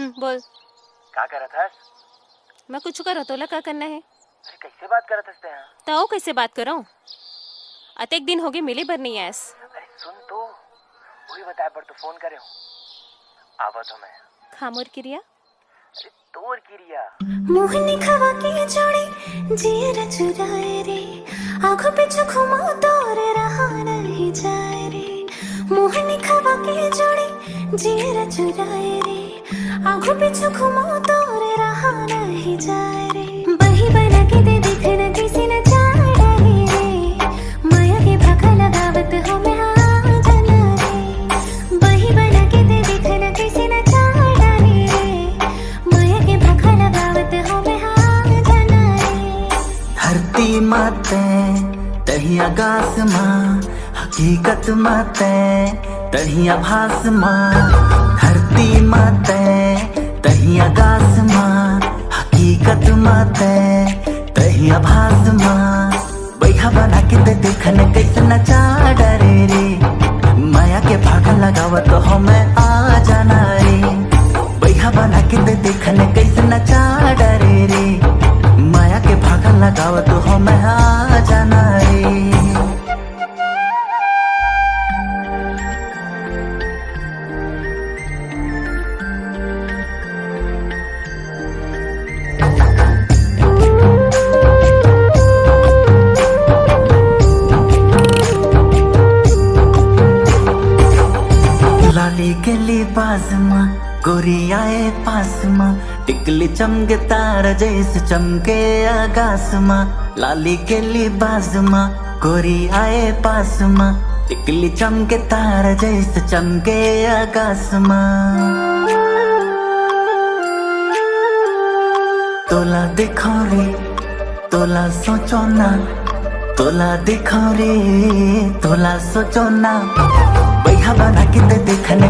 बोल। का करत हस? मैं कुछ कर तोला का करना है? अरे कैसे बात करत हस ते यहाँ? ताओ कैसे बात करो? अतेक दिन हो गए मिले भर नहीं आयस। अरे सुन तो, वही बताए पर तू फोन करे हो। आवत हो मैं। खामोर क्रिया? अरे तोर क्रिया। मोहनी खवा के जोड़ी जियर चुराए रे, आँखों पीछे घुमा तोर रहा नहीं जाए रे। मोहनी खवा के जोड़ी जियर चुराए रे, आँखों पीछे घुमा तोर रहा नहीं जाए रे। बही बना के दे देखना किसी न चाह रे, माया के भाखा लगावत हो मैं आ जाना रे। बही बना के दे देखना किसी न चाह रे, माया के भाखा लगावत हो मैं आ जाना रे। धरती माते तही आकाश माँ, हकीकत माते तही आभास माँ। धरती माते तही आकाश माँ, हकीकत माते तही आभास माँ। बैठा बना के ते देखने कैसे नचा डरे रे, माया के भागा लगावत हो मैं आ जाना रे। बैठा बना के ते देखने कैसे नचा डरे रे, माया के भागा लगावत हो मैं आ जाना रे। लाली के लिबास माँ, गोरी आए पास माँ, टिकली चमके तारा जैसे चमके आकाश माँ। लाली के लिबास माँ, गोरी आए पास माँ, टिकली चमके तारा जैसे चमके आकाश माँ। तोला दिखो रे, तोला सोचो ना, तोला दिखो रे, तोला सोचो ना। बैठा बना के देखने